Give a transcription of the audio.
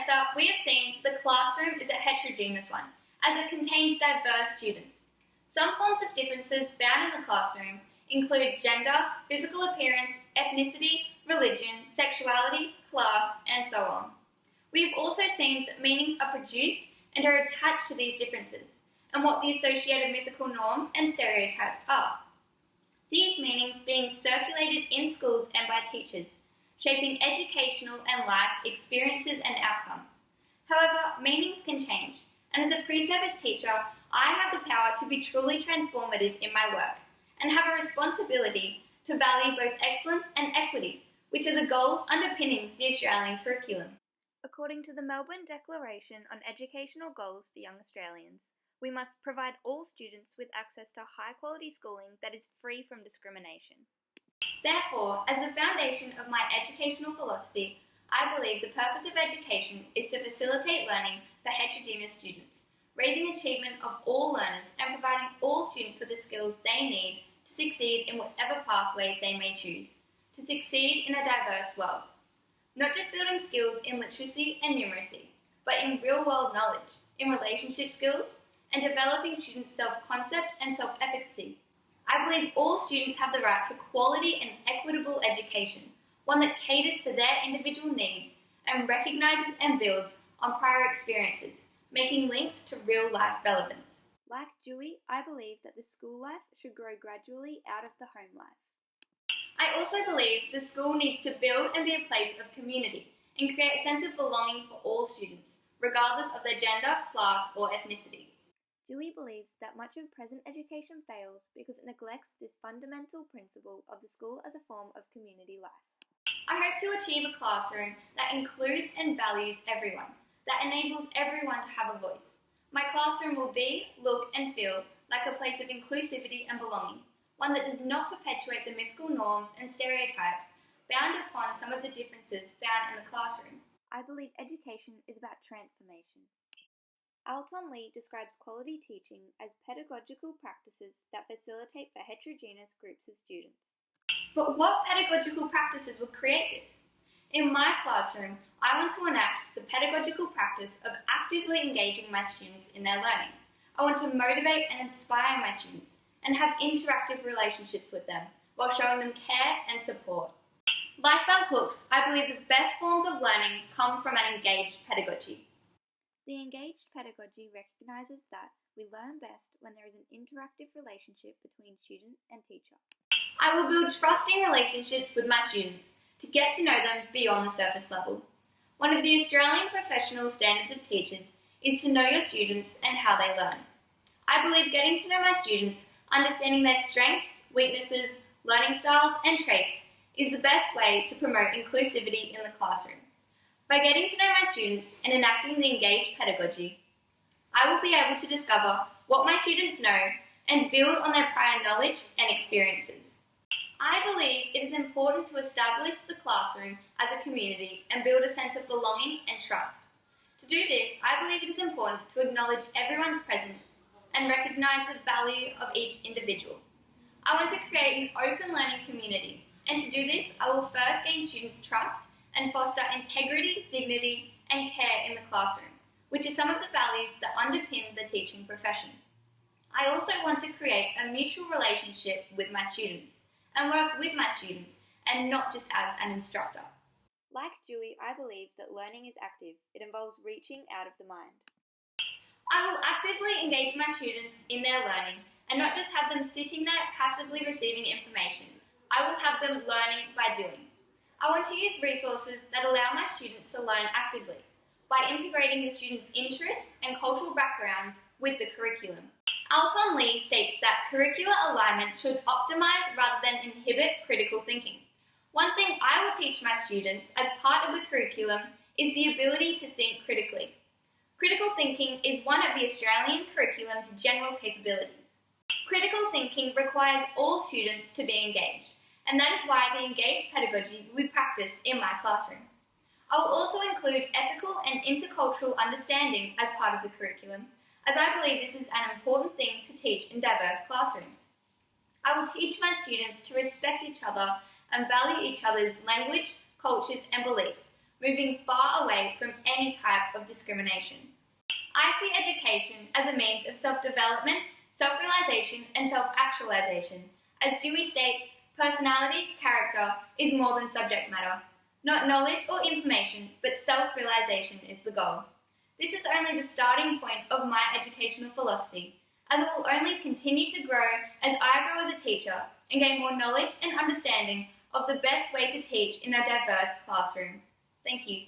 semester, we have seen the classroom is a heterogeneous one, as it contains diverse students. Some forms of differences found in the classroom include gender, physical appearance, ethnicity, religion, sexuality, class, and so on. We have also seen that meanings are produced and are attached to these differences, and what the associated mythical norms and stereotypes are. These meanings being circulated in schools and by teachers, shaping educational and life experiences and outcomes. However, meanings can change, and as a pre-service teacher, I have the power to be truly transformative in my work, and have a responsibility to value both excellence and equity, which are the goals underpinning the Australian curriculum. According to the Melbourne Declaration on Educational Goals for Young Australians, we must provide all students with access to high-quality schooling that is free from discrimination. Therefore, as the foundation of my educational philosophy, I believe the purpose of education is to facilitate learning for heterogeneous students, raising achievement of all learners and providing all students with the skills they need to succeed in whatever pathway they may choose, to succeed in a diverse world. Not just building skills in literacy and numeracy, but in real-world knowledge, in relationship skills, and developing students' self-concept and self-efficacy. I believe all students have the right to quality and equitable education, one that caters for their individual needs and recognises and builds on prior experiences, making links to real-life relevance. Like Dewey, I believe that the school life should grow gradually out of the home life. I also believe the school needs to build and be a place of community and create a sense of belonging for all students, regardless of their gender, class, or ethnicity. Dewey believes that much of present education fails because it neglects this fundamental principle of the school as a form of community life. I hope to achieve a classroom that includes and values everyone, that enables everyone to have a voice. My classroom will be, look, and feel like a place of inclusivity and belonging, one that does not perpetuate the mythical norms and stereotypes bound upon some of the differences found in the classroom. I believe education is about transformation. Alton Lee describes quality teaching as pedagogical practices that facilitate for heterogeneous groups of students. But what pedagogical practices will create this? In my classroom, I want to enact the pedagogical practice of actively engaging my students in their learning. I want to motivate and inspire my students and have interactive relationships with them while showing them care and support. Like bell hooks, I believe the best forms of learning come from an engaged pedagogy. The engaged pedagogy recognises that we learn best when there is an interactive relationship between student and teacher. I will build trusting relationships with my students to get to know them beyond the surface level. One of the Australian professional standards of teachers is to know your students and how they learn. I believe getting to know my students, understanding their strengths, weaknesses, learning styles, and traits is the best way to promote inclusivity in the classroom. By getting to know my students and enacting the engaged pedagogy, I will be able to discover what my students know and build on their prior knowledge and experiences. I believe it is important to establish the classroom as a community and build a sense of belonging and trust. To do this, I believe it is important to acknowledge everyone's presence and recognise the value of each individual. I want to create an open learning community, and to do this, I will first gain students' trust and foster integrity, dignity, and care in the classroom, which are some of the values that underpin the teaching profession. I also want to create a mutual relationship with my students and work with my students and not just as an instructor. Like Dewey, I believe that learning is active. It involves reaching out of the mind. I will actively engage my students in their learning and not just have them sitting there passively receiving information. I will have them learning by doing. I want to use resources that allow my students to learn actively by integrating the students' interests and cultural backgrounds with the curriculum. Alton Lee states that curricular alignment should optimise rather than inhibit critical thinking. One thing I will teach my students as part of the curriculum is the ability to think critically. Critical thinking is one of the Australian curriculum's general capabilities. Critical thinking requires all students to be engaged, and that is why the engaged pedagogy will be practiced in my classroom. I will also include ethical and intercultural understanding as part of the curriculum, as I believe this is an important thing to teach in diverse classrooms. I will teach my students to respect each other and value each other's language, cultures, and beliefs, moving far away from any type of discrimination. I see education as a means of self-development, self-realization, and self-actualization. As Dewey states, personality, character, is more than subject matter. Not knowledge or information, but self-realization is the goal. This is only the starting point of my educational philosophy, as it will only continue to grow as I grow as a teacher and gain more knowledge and understanding of the best way to teach in a diverse classroom. Thank you.